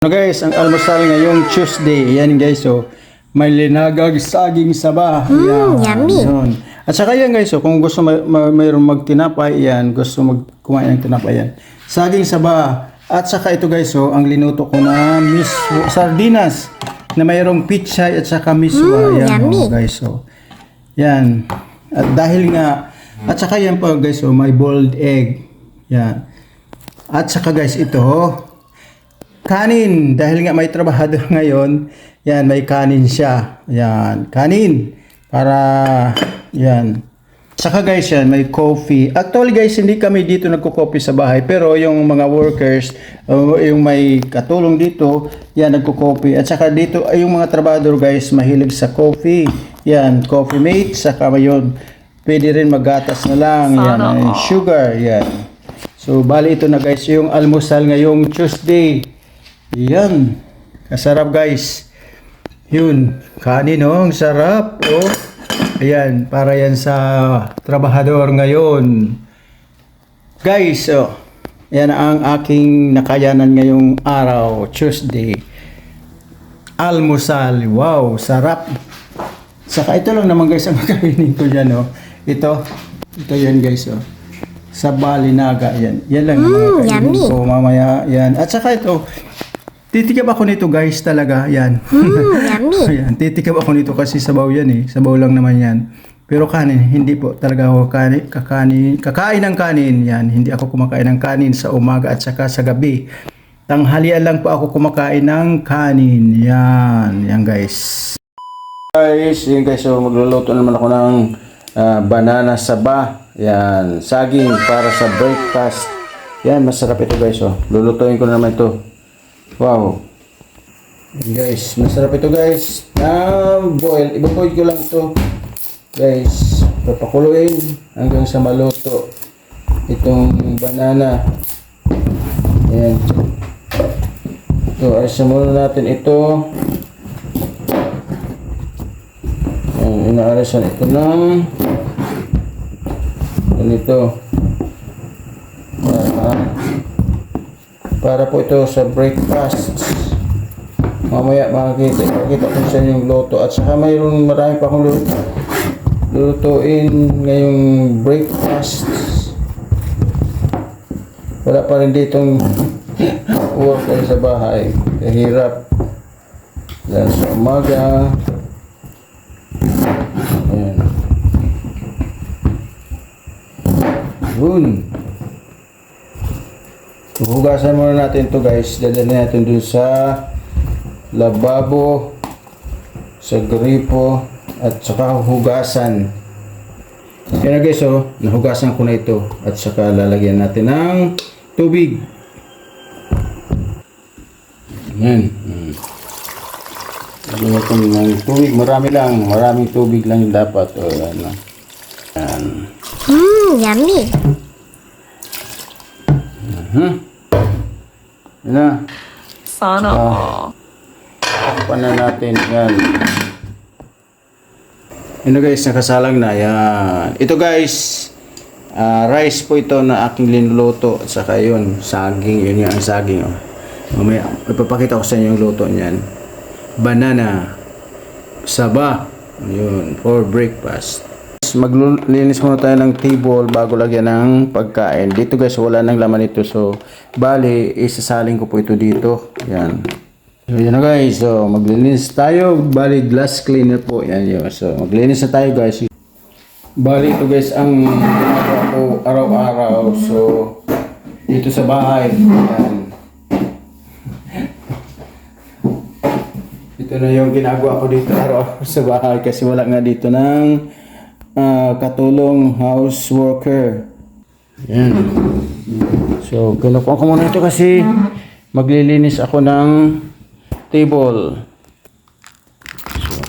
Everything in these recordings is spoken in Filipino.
Guys, ang almusal ngayong Tuesday. Yan guys, so may linagag saging saba. Yummy. Yun. At saka yan guys, so kung gusto mayroong magtinapay, yan, gusto kumain ng tinapay yan. Saging saba. At saka ito guys, so ang linuto ko na sardinas na mayroong pichay at saka miswa. Yan yummy. Guys, so yan. At dahil nga, at saka yan pa guys, so may boiled egg. Yan. At saka guys, ito kanin, dahil nga may trabahador ngayon, yan, may kanin siya. Yan, kanin. Para, yan. Saka guys, yan, may coffee. Actually guys, hindi kami dito nagko-coffee sa bahay. Pero yung mga workers, yung may katulong dito, yan, nagko-coffee. At saka dito, yung mga trabahador guys, mahilig sa coffee. Yan, coffee mate. Saka yun, pwede rin magatas na lang. Yan, may sugar. Yan. So, bali ito na guys, yung almusal ngayong Tuesday. Yan. Kasarap guys. Yun. Kanin oh. Ang sarap. Oh. Ayan. Para yan sa trabahador ngayon. Guys. Oh. Yan ang aking nakayanan ngayong araw. Tuesday. Almusal. Wow. Sarap. Saka ito lang naman guys ang makainin ko dyan. Oh. Ito. Ito yan guys. Oh. Sa balinaga. Yan. Yan lang ang makainin ko mamaya. Yan. At saka ito. Titikap ako nito guys talaga, yan. Yummy. Ayan, titikap ako nito kasi sabaw yan eh. Sabaw lang naman yan. Pero kanin, hindi po talaga ako kakain ng kanin. Yan, hindi ako kumakain ng kanin sa umaga at saka sa gabi. Tanghalian lang po ako kumakain ng kanin. Yan, yan guys. Guys, yun guys, so magluluto naman ako ng banana saba. Yan, saging para sa breakfast. Yan, masarap ito guys. Oh. Lulutuin ko naman ito. Wow. Guys, masarap ito guys. Boil. Iba-boil ko lang ito. Guys, papakuluin hanggang sa maluto itong banana. Ayan. So, alisin muna natin ito. Ayan, inaalisan ito ng ganito. Para po ito sa breakfast. Mamaya makikita ko sa yung luto. At saka mayroon marami pa akong lulutuin ngayong breakfast. Wala pa rin ditong work sa bahay. Kahirap. Dahil sa umaga. Ayan. Yun. Hugasan muna natin to guys. Dadalhin natin dun sa lababo, sa gripo, at saka hugasan. Yan na guys, oh, nahugasan ko na ito. At saka lalagyan natin ng tubig. Yan. Lagyan natin ng tubig. Maraming tubig lang yung dapat. O, yan. Yan. Yummy. Yan na. Sana. Takpan na natin. Yan. Ito guys, nakasalang na. Yan. Ito guys, rice po ito na aking linuluto. At saka yun, saging. Yun yung ang saging. Oh. Mamaya, ipapakita ko sa inyo yung luto niyan. Banana. Saba. Yun, for breakfast. Maglinis muna tayo ng table bago lagyan ng pagkain. Dito guys, wala nang laman ito. So, bali, isasaling ko po ito dito. Yan. So, yan na guys. So, maglinis tayo. Bali, glass cleaner po. Yan yun. So, maglinis na tayo guys. Bali, ito guys, ang ginagawa ko araw-araw. So, dito sa bahay. Yan. Ito na yung ginagawa ko dito araw-araw sa bahay. Kasi wala nga dito ng katulong house worker. Yan. So, kinukuha ko muna ito kasi maglilinis ako ng table. So,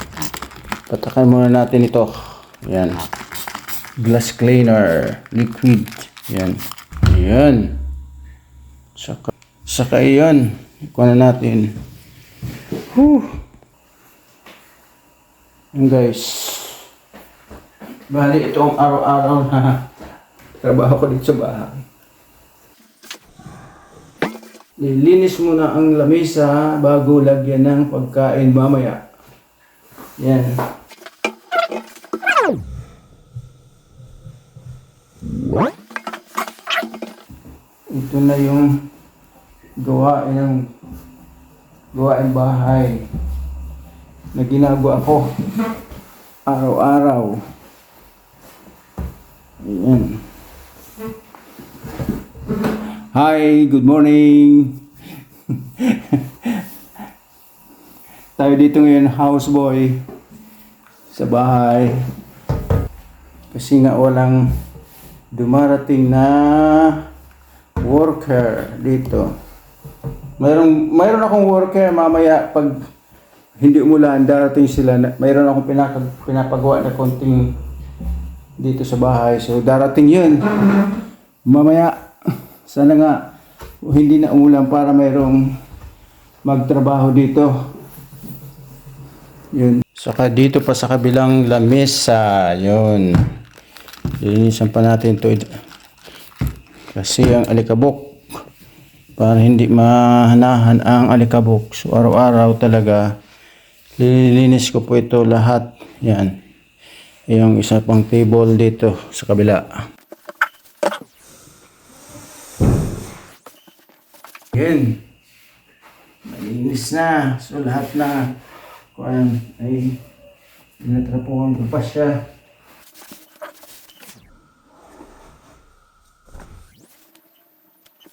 patakan muna natin ito. Yan. Glass cleaner. Liquid. Yan. Yan. Saka yan. Kuha na natin. Yan guys. Bali, ito ang araw-araw na trabaho ko dito sa bahay. Lilinis muna ang lamesa bago lagyan ng pagkain mamaya. Yan. Ito na yung gawain bahay na ginagawa ko araw-araw. Ayan. Hi, good morning. Tayo dito ngayon, houseboy sa bahay. Kasi nga walang dumarating na worker dito. Mayroon akong worker mamaya pag hindi umulan, darating sila. Mayroon akong pinapagawa na konting dito sa bahay. So darating 'yun. Mamaya sana nga hindi na umulan para mayroong magtrabaho dito. 'Yun. Saka dito pa sa kabilang lamesa, 'yun. Linisan pa natin 'to. Kasi ang alikabok, para hindi mahanahan ang alikabok. So araw-araw talaga lilinis ko po ito lahat. Yan. Yung isa pang table dito sa kabila. Yan. Malinis na. So lahat na kuan ay pinatrapuhan ko pa siya.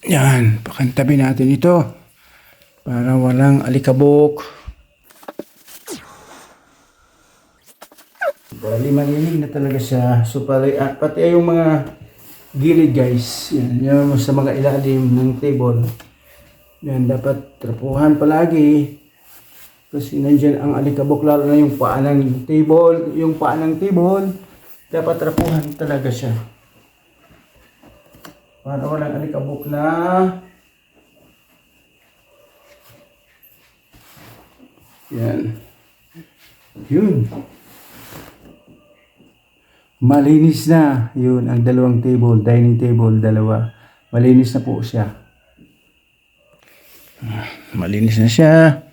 Yan, pakantabi natin ito para walang alikabok. Bali, malinig na talaga siya. So, pati yung mga gilid guys, yan, yung sa mga ilalim ng table, yan, dapat trapuhan palagi. Kasi nandyan ang alikabok, lalo na yung paa ng table. Yung paa ng table, dapat trapuhan talaga siya. Para walang alikabok na yan. Yun. Malinis na. Yun, ang dalawang table, dining table, dalawa. Malinis na po siya. Malinis na siya.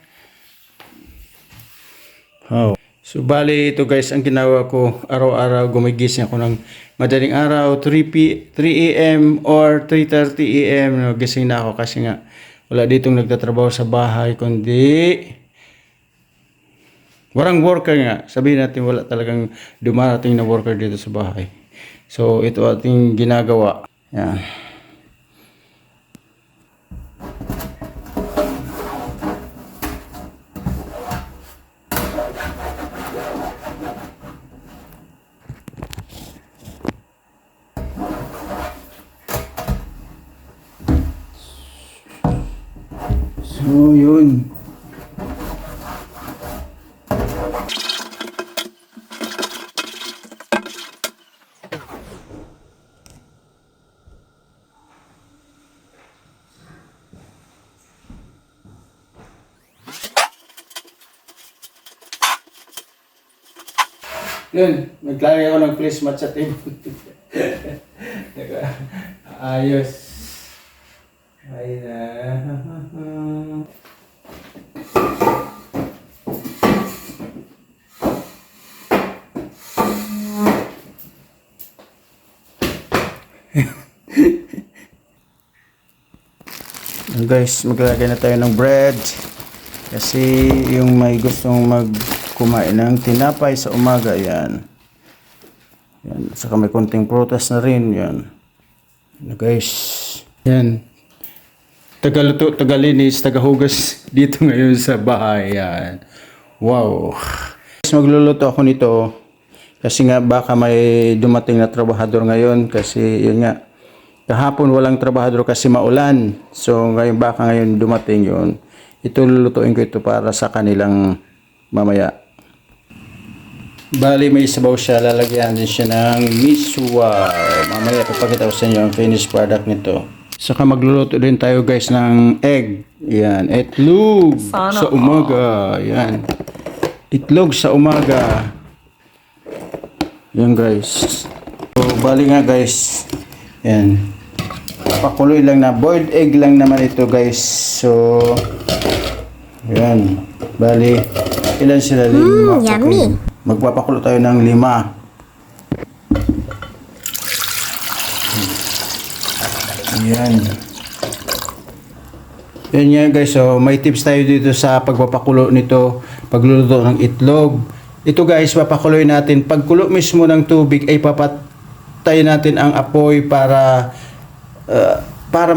Oh. So, bali ito guys, ang ginawa ko, araw-araw gumigising ako ng madaling araw, 3 a.m. or 3:30 a.m. No, gising na ako kasi nga wala ditong nagtatrabaho sa bahay, kundi walang worker nga. Sabihin natin wala talagang dumarating na worker dito sa bahay. So, ito ating ginagawa. Yan. So, yun. Yun, naglalagay ako ng placemat sa table. Ayos. Ay na. Guys, maglalagay na tayo ng bread. Kasi yung may gustong kumain ng tinapay sa umaga, yan. Yan. Saka may konting prutas na rin, yan. Guys, yan. Tagaluto, tagalinis, tagahugas dito ngayon sa bahay, yan. Wow. Guys, magluluto ako nito kasi nga baka may dumating na trabahador ngayon kasi yun nga. Kahapon walang trabahador kasi maulan. So ngayon baka ngayon dumating yun. Ito lulutuin ko ito para sa kanilang mamaya. Bali may sabaw siya, lalagyan din siya ng miswa. Mamaya papakita ko sa inyo ang finished product nito. Saka magluluto din tayo guys ng egg. Yan, itlog sa umaga. Yan. Itlog sa umaga. Yan guys. So bali nga guys. Yan. Pakuloy lang na. Boiled egg lang naman ito guys. So, yan. Bali, ilan sila? Lima. yummy. Magpapakulo tayo ng 5. Yan. Yan nga guys, so may tips tayo dito sa pagpapakulo nito, pagluluto ng itlog. Ito guys, papakuloy natin. Pagkulo mismo ng tubig ay papatay natin ang apoy para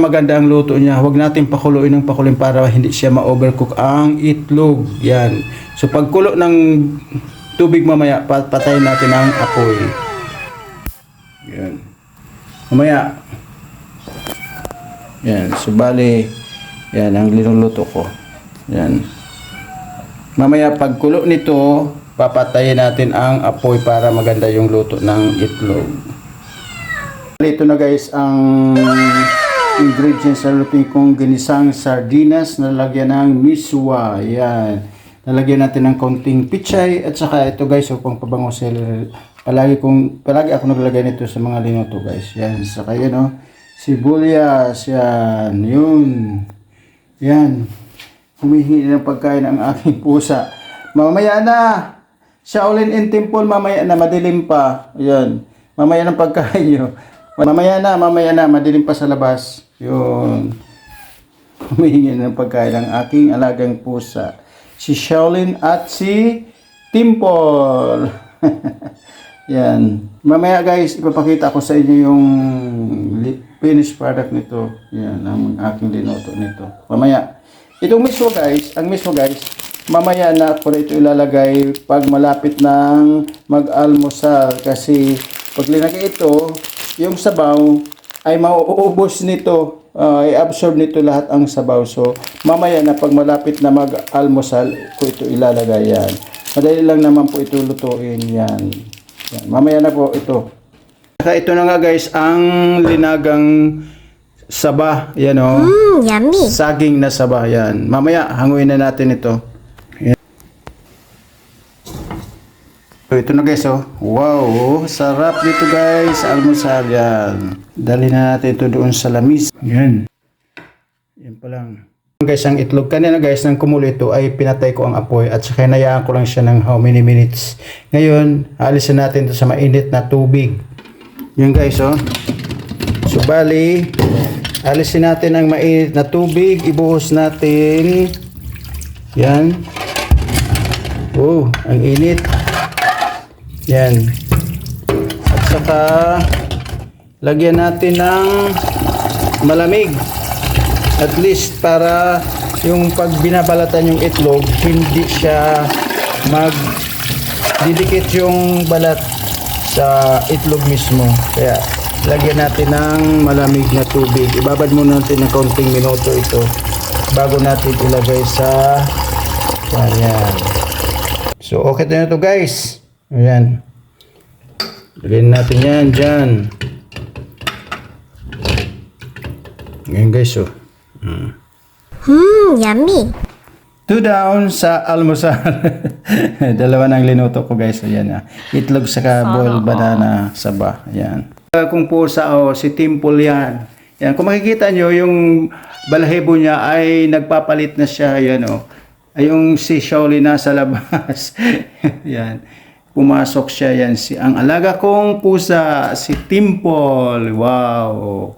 maganda ang luto niya. Huwag natin pakuluin ng pakuloy para hindi siya ma-overcook ang itlog. Yan. So pagkulo ng tubig mamaya, patayin natin ang apoy. Yan. Mamaya. Yan. So bali, yan ang linuluto ko. Yan. Mamaya pagkulo nito, papatayin natin ang apoy para maganda yung luto ng itlog. Ito na guys ang ingredients sa lutuin kong ginisang sardinas na lagyan ng miswa. Yan. Nalagyan natin ng konting pichay at saka ito guys, upang pabango celery. Palagi ako naglagay nito sa mga linuto guys. Yan. Saka yan o. Sibuyas. Yan. Yun. Yan. Humihingi ng pagkain ang aking pusa. Mamaya na. Shaolin in Temple, mamaya na. Madilim pa. Yan. Mamaya ng pagkain nyo. Mamaya na, madilim pa sa labas. Yun. Humihingi ng pagkain ang aking alagang pusa. Si Shaolin at si Temple. Yan. Mamaya guys, ipapakita ko sa inyo yung finished product nito. Yan, ang aking linuto nito. Mamaya. Itong mismo guys, mamaya na ako ito ilalagay pag malapit ng mag-almusal. Kasi pag linagay ito, yung sabaw ay mauubos nito, i-absorb nito lahat ang sabaw. So, mamaya na pag malapit na mag-almusal, ko ito ilalagay yan. Madali lang naman po ito lutuin yan. Yan. Mamaya na po ito. Ito na nga guys, ang linagang saba. Yan o. Yummy. Saging na saba. Yan. Mamaya, hanguin na natin ito. So, ito na guys, oh. Wow, sarap dito guys, almusal yan. Dali na natin ito doon sa lamis. Yan. Yan pa lang. Guys, ang itlog kanina guys, nang kumulo ito ay pinatay ko ang apoy at saka hinayaan ko lang siya ng how many minutes. Ngayon, alisin natin ito sa mainit na tubig. Yan guys, oh. So, bali, alisin natin ang mainit na tubig. Ibuhos natin. Yan. Oh, ang init. Yan. At saka lagyan natin ng malamig. At least para yung pag binabalatan yung itlog, hindi siya didikit yung balat sa itlog mismo. Kaya lagyan natin ng malamig na tubig. Ibabad muna natin ng kaunting minuto ito bago natin ilagay sa yan. So okay na ito guys. Ayan. Lagyan natin yan dyan. Ngayon guys, oh. Yummy. 2 down sa almusal. Dalawa ng linuto ko guys. Ayan na. Itlog saka boiled banana saba. Ayan. Kung pusa si Temple yan. Yan. Kung makikita nyo, yung balahibo niya ay nagpapalit na siya. Ayan o. Ay yung si Shaolin nasa labas. Yan. Pumasok siya yan. Ang alaga kong pusa, si Temple. Wow.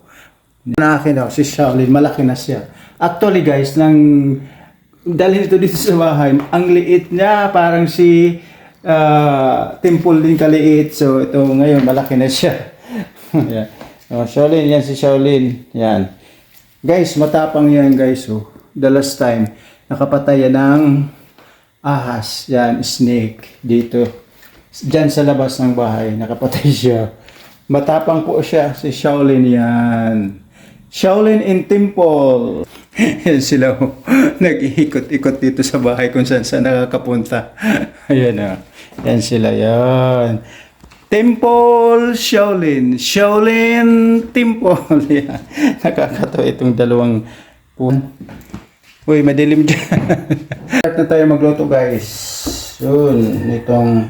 Malaki na si Shaolin. Malaki na siya. Actually guys, dalhin ito dito sa bahay. Ang liit niya, parang si Temple din kaliit. So ito ngayon, malaki na siya. Yan. Shaolin, yan si Shaolin. Yan. Guys, matapang yan guys. The last time, nakapatay yan ng ahas. Yan, snake. Dito. Diyan sa labas ng bahay, nakapatay siya. Matapang po siya, si Shaolin yan. Shaolin in Temple. Yan sila, nag-iikot-ikot dito sa bahay kung saan nakakapunta. Ayan na. Yan sila, yan. Temple Shaolin. Shaolin Temple. Yan. Nakakatawa itong dalawang Uy, madilim dyan. Start na tayo magluto guys. Yun, itong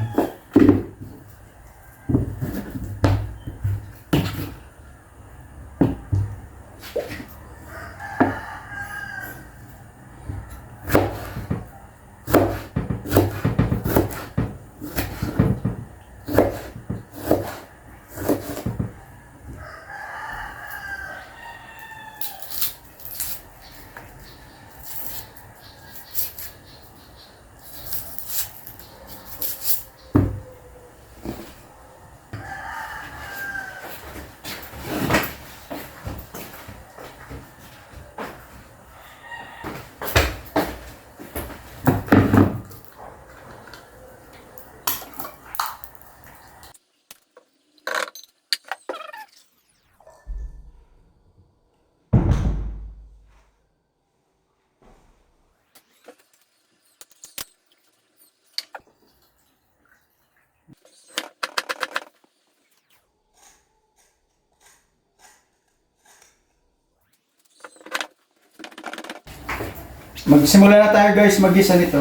Magsimula na tayo guys, mag-gisa nito.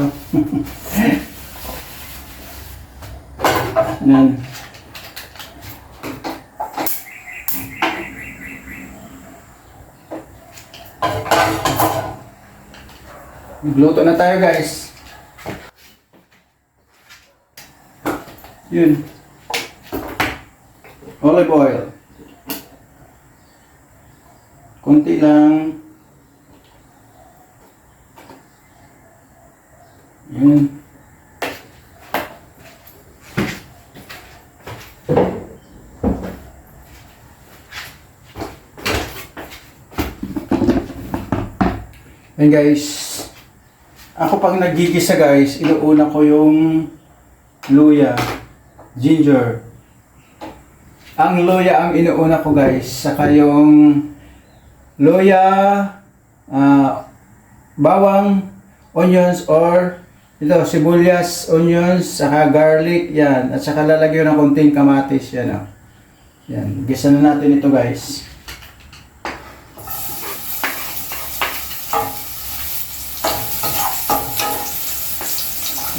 Yan. Magluto na tayo guys. Yun. Olive oil. Kunti lang. Yun. Yan guys. Ako pag nagigisa guys, inuuna ko yung luya, ginger. Ang luya ang inuuna ko guys, saka yung luya, bawang, onions or ito, sibuyas, onions, saka garlic, yan. At saka lalagyan ng konting kamatis, yan o. Yan, gisa na natin ito guys.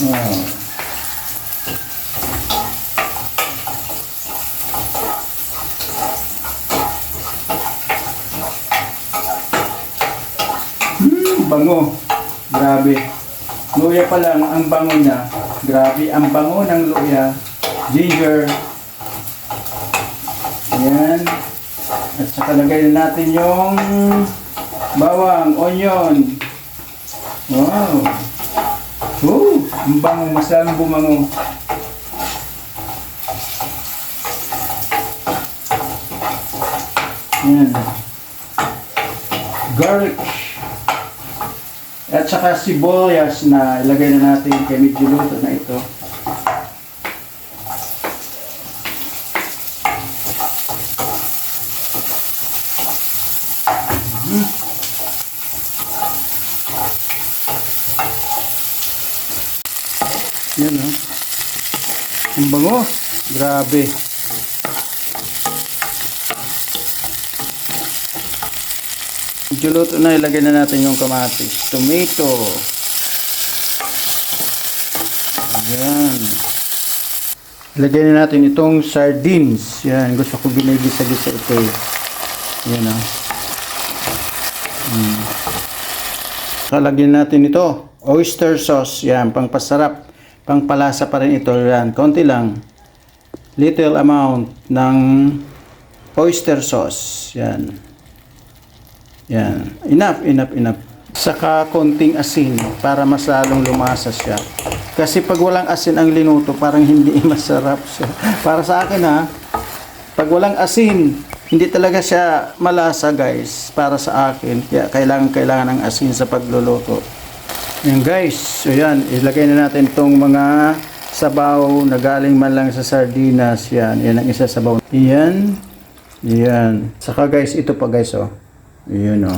Wow. Bango. Grabe. Luya pa lang, ang bango niya. Grabe, ang bango ng luya. Ginger. Ayan. At saka lagay natin yung bawang, onion. Wow. Ang bango, mas lalong bumango. Ayan. Garlic. At saka sibuyas na ilagay na natin kay medyo luto na ito. Yan o. Ang bango. Grabe. Medyo luto na, ilagay na natin yung kamatis. Tomato. Yan. Ilagay na natin itong sardines. Yan. Gusto ko ginigisa-gisa ito eh. Yan o. Lagyan natin ito. Oyster sauce. Yan. Pangpasarap. Pangpalasa pa rin ito. Yan. Konti lang. Little amount ng oyster sauce. Yan. Yan. Enough. Saka konting asin para mas lalong lumasa siya. Kasi pag walang asin ang linuto, parang hindi masarap siya. Para sa akin ha, pag walang asin, hindi talaga siya malasa guys. Para sa akin. Kaya kailangan ng asin sa pagluluto. Yan guys. So yan, ilagay na natin itong mga sabaw na galing man lang sa sardinas. Yan ang isa sabaw. Yan. Saka guys, ito pa guys oh. Yun o.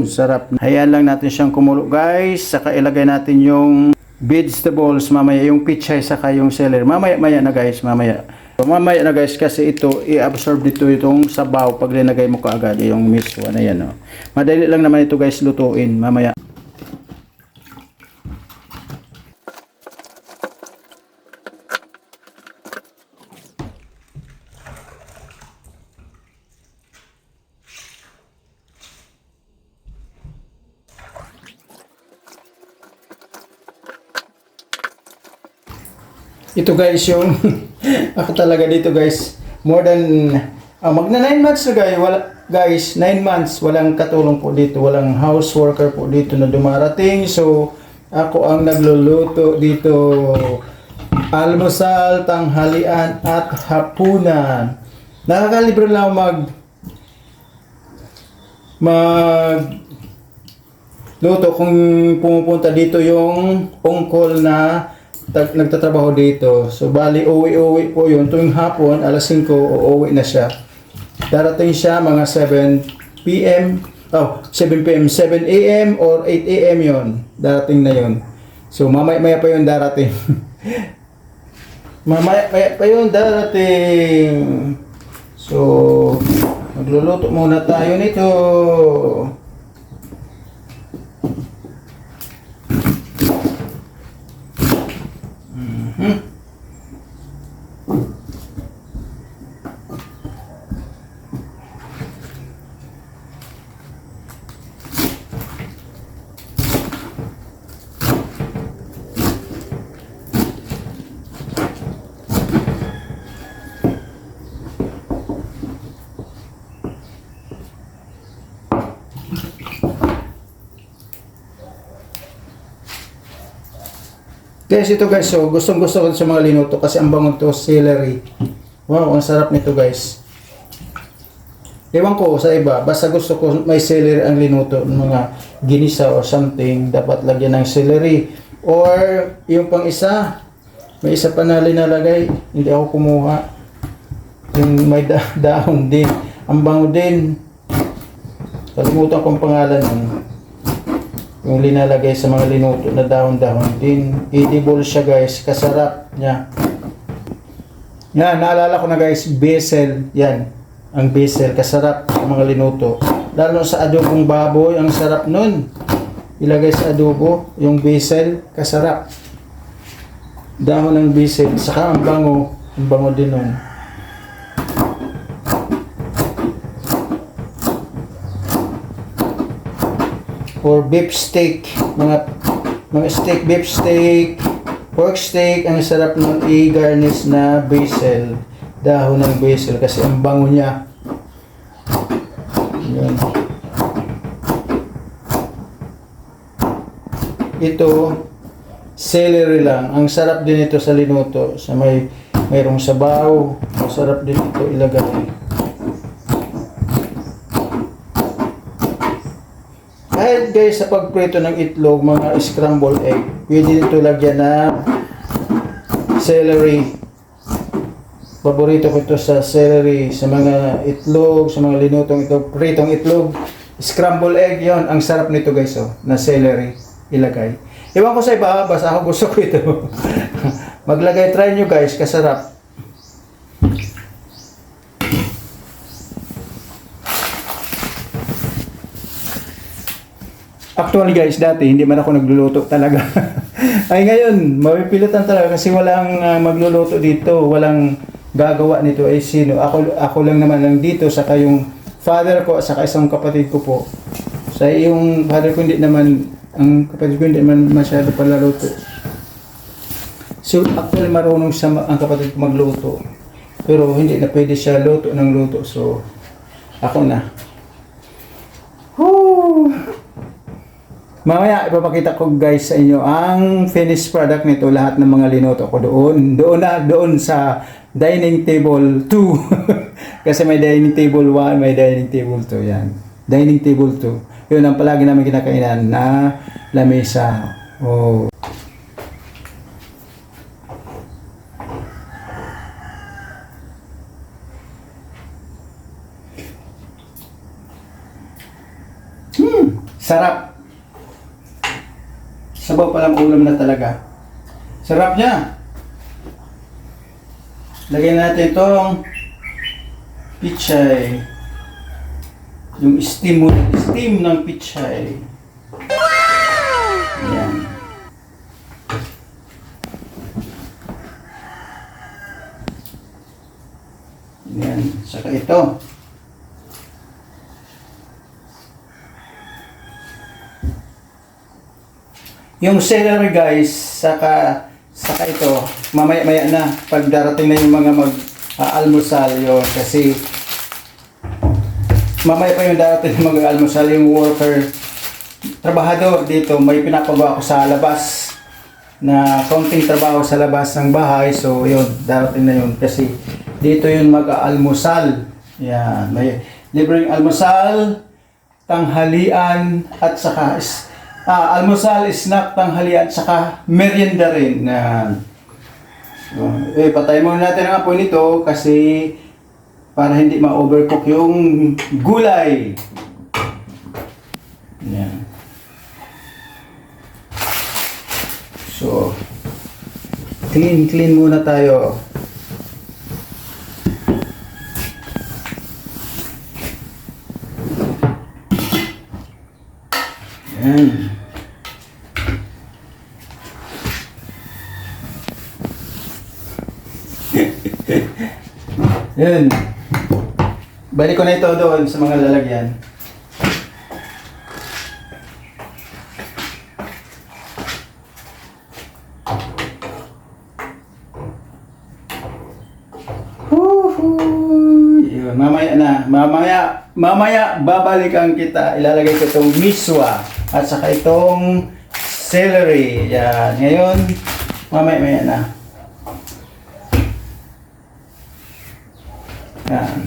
Sarap. Hayaan lang natin siyang kumulo guys. Saka ilagay natin yung vegetables mamaya. Yung pichay saka yung celery. Mamaya na guys. Mamaya na guys kasi ito i-absorb dito itong sabaw pag linagay mo kaagad yung miswa na yan o. Madali lang naman ito guys lutuin. Mamaya. Ito guys yung ako talaga dito guys more than magna 9 months na guys 9 months walang katulong po dito, walang house worker po dito na dumarating, so ako ang nagluluto dito almusal, tanghalian at hapunan. Nakakalibro lang mag luto kung pumupunta dito yung ungkol na nagtatrabaho dito. So bali uwi po yun tuwing hapon alas 5 uuwi na siya. Darating siya mga 7 PM 7 PM 7 AM or 8 AM yon. Darating na yon. So mamaya pa yun darating. mamaya pa yun darating. So magluluto muna tayo nito. Guys, ito guys, so gustong gusto ko sa mga linuto kasi ang bango to, celery. Wow, ang sarap nito guys. Ewan ko sa iba, basta gusto ko may celery ang linuto, mga ginisa or something, dapat lagyan ng celery. Or yung pang isa, may isa pa na linalagay, hindi ako kumuha. Yung may dahon din, ang bango din. Kalimutan kong pangalan nun. Yung linalagay sa mga linuto na dahon-dahon din. Edible siya guys, kasarap niya. Yan, naalala ko na guys, basil, yan. Ang basil, kasarap sa mga linuto. Lalo sa adobong baboy, ang sarap nun. Ilagay sa adobo, yung basil, kasarap. Dahon ng basil, saka ang bango din nun. Or beef steak, mga steak, beef steak, pork steak, ang sarap ng i-garnish na basil, dahon ng basil kasi ang bango niya. Yan. Ito, celery lang. Ang sarap din ito sa linuto. Sa mayroong sabaw, masarap din ito ilagay. Kahit guys sa pagprito ng itlog, mga scrambled egg, pwede nito lagyan na celery. Paborito ko ito sa celery, sa mga itlog, sa mga linutong itlog, pritong itlog, scrambled egg, yon ang sarap nito guys, oh, na celery ilagay. Iwan ko sa iba, basta ako gusto ko ito. Maglagay, try nyo guys, kasarap. Actually guys, dati hindi man ako nagluluto talaga. Ay ngayon, mapipilitan talaga kasi walang magluluto dito, walang gagawa nito ay sino. Ako lang naman lang dito, saka yung father ko, saka isang kapatid ko po. Sa yung father ko hindi naman, ang kapatid ko hindi naman masyado pala luto. So actually marunong siya ang kapatid ko magluto. Pero hindi na pwede siya luto ng luto. So ako na. Woo! Mamaya ipapakita ko guys sa inyo ang finished product nito, lahat ng mga linuto ko doon sa dining table 2. Kasi may dining table 1, may dining table 2 yan. Dining table 2. Yun ang palagi namin kinakainan na lamesa. Oh. Sarap. Sabaw palang ulam na talaga. Sarap niya. Lagyan natin itong pichay. Yung steam ng pichay. Ayan. Ayan. Saka ito. Yung celery guys, saka ito, mamaya-maya na pag darating na yung mga mag-almusal yun, kasi mamaya pa yung darating ng mag-almusal, yung worker, trabahador dito, may pinapagawa ko sa labas na konting trabaho sa labas ng bahay, so yun, darating na yun kasi dito yun mag-almusal. Yan, may libreng almusal, tanghalian at saka almusal, snack, tanghalian, saka merienda rin. Patay muna natin ang apoy nito kasi para hindi ma-overcook yung gulay. Yan. So, clean muna tayo. Yan. Yan. Balik ko na ito doon sa mga lalagyan. Yun, mamaya babalikan kita. Ilalagay ko itong miswa at saka itong celery. Yan. Ngayon, Mamaya na. Yan.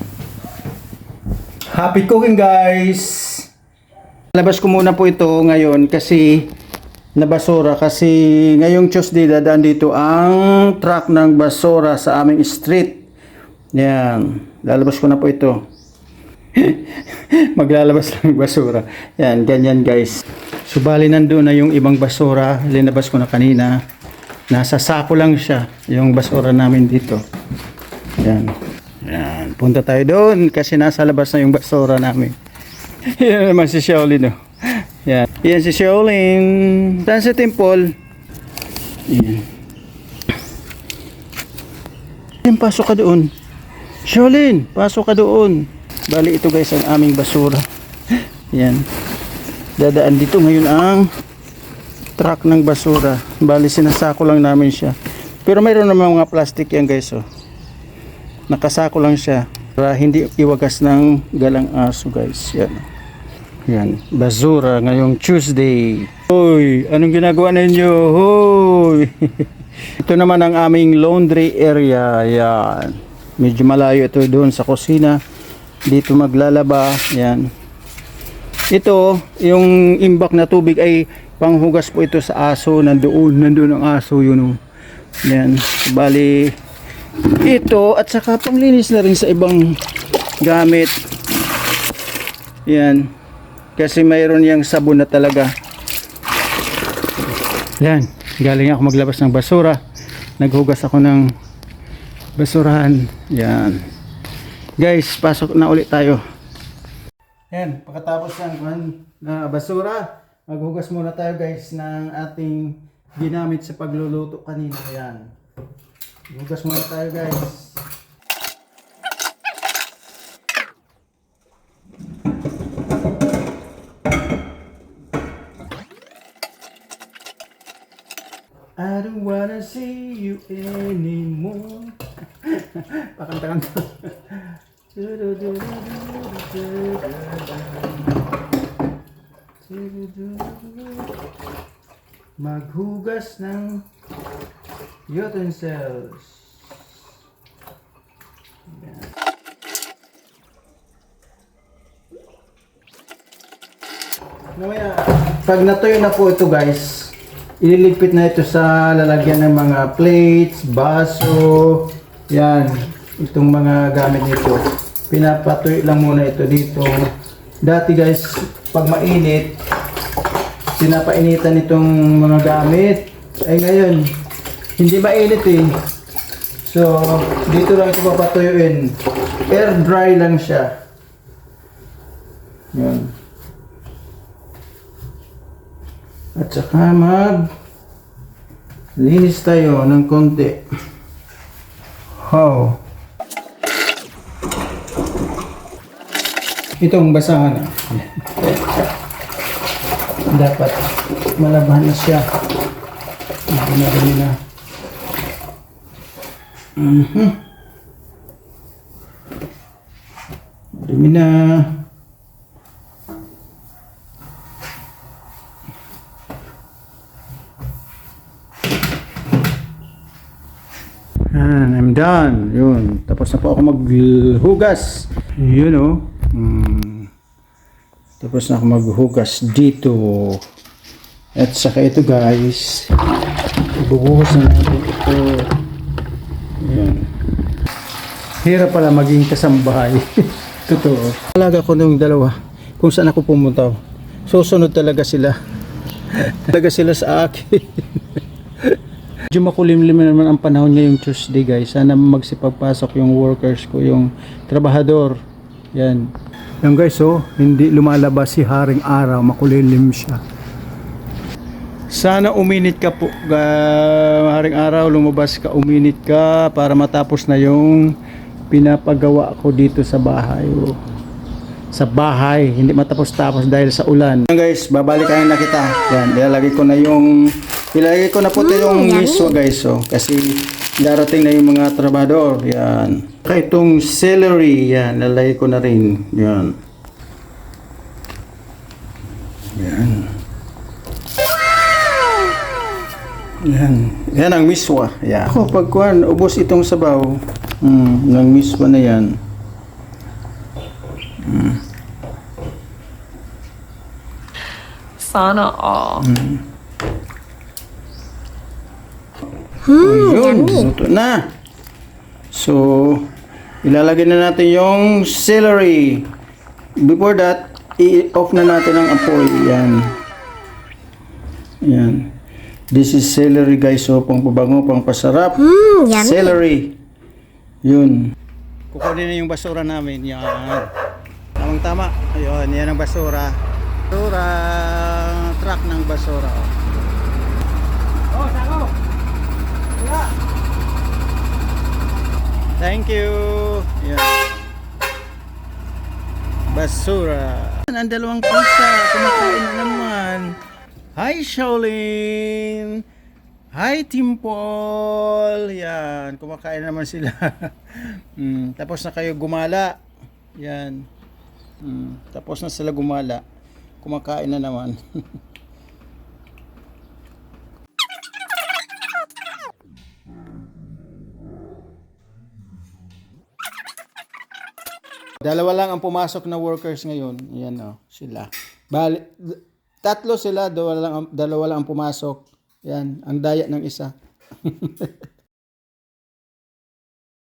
Happy cooking guys! Labas ko muna po ito ngayon kasi nabasura kasi ngayong Tuesday dadaan dito ang truck ng basura sa aming street. Yan. Lalabas ko na po ito. Maglalabas lang ng basura. Yan, ganyan guys. Subali nandun na yung ibang basura. Linabas ko na kanina. Nasa sako lang siya. Yung basura namin dito. Yan. Yan. Punta tayo doon kasi nasa labas na yung basura namin. Yan naman si Shaolin. Oh. Yan. Yan si Shaolin. Saan si Temple? Yan. Yan, pasok ka doon. Shaolin, pasok ka doon. Bali ito guys ang aming basura. Yan. Dadaan dito ngayon ang truck ng basura. Bali sinasako lang namin siya. Pero mayroon naman mga plastic yan guys. Oh. Nakasako lang siya. Para hindi iwagas ng galang aso guys. Yan. Yan, basura ngayong Tuesday. Hoy, anong ginagawa ninyo? Hoy. Ito naman ang aming laundry area. Yan. Medyo malayo ito doon sa kusina. Dito maglalaba. Yan. Ito, yung imbak na tubig ay panghugas po ito sa aso. Nandoon ang aso yun. Oh. Yan. Bali, ito at saka panglinis na rin sa ibang gamit. Yan. Kasi mayroon yang sabon na talaga. Yan. Galing ako maglabas ng basura. Naghugas ako ng basurahan. Yan. Guys, pasok na ulit tayo. Yan. Pagkatapos ng basura, maghugas muna tayo guys ng ating ginamit sa pagluluto kanina. Yan. Hugas muna tayo guys. I don't wanna see you anymore. Pakanta-kanta. Maghugas ng utensils. Yan. Mamaya, pag natuyo na po ito guys, ililigpit na ito sa lalagyan ng mga plates, baso, yan, itong mga gamit nito. Pinapatuyo lang muna ito dito. Dati guys, pag mainit, pinapainitan itong mga gamit. Ay ngayon, hindi mainit eh. So, dito lang ito papatuyuin. Air dry lang siya. Yan. At saka linis tayo ng konti. Oh. Itong basahan na. Dapat malabahan na siya. Dumi na. Dumi na. And I'm done. Yun. Tapos na po ako maghugas. Yun o. Tapos na ako maghugas dito. At saka ito guys. Ibubuhos na natin ito. Yan. Hirap pala maging kasambahay. Totoo. Talaga ko nung dalawa. Kung saan ako pumunta. Susunod talaga sila. Talaga sila sa akin. Medyo makulimlim naman ang panahon ngayong Tuesday guys. Sana magsipagpasok yung workers ko, yung trabahador. Yan. Yan guys, oh, hindi lumalabas si Haring Araw, makulimlim siya. Sana uminit ka po, Haring Araw, lumabas ka, uminit ka para matapos na yung pinapagawa ko dito sa bahay. Oh. Sa bahay, hindi matapos-tapos dahil sa ulan. Yan guys, babalikan na kita. Yan, ilalagay ko na po ito yung miswa guys, oh, kasi darating na yung mga trabador. Yan. Kaya itong celery, yan, lalagay ko na rin. Yan. Yan. Yan. Yan ang miswa. Yan. Ako, pag kuhan, ubos itong sabaw. Yung miswa na yan. Sana all. Yun, yummy. luto na. So, ilalagay na natin yung celery. Before that, i-off na natin ang apoy. Yan. Yan. This is celery guys. So, pang pabango, pang pasarap. Yummy. Celery. Yun. Kukunin na yung basura namin. Yan. Tamang tama. Ayun, yan ang basura. Basura. Truck ng basura. Oh, sako. Wala. Thank you. Yan. Basura. Ang dalawang pusa. Kumakain na naman. Hi, Shaolin. Hi, Timpol. Yan. Kumakain naman sila. Tapos na kayo gumala. Yan. Tapos na sila gumala. Kumakain na naman. Dalawa lang ang pumasok na workers ngayon. Yan sila. Bali, tatlo sila, dalawa lang ang pumasok. Yan, ang daya ng isa.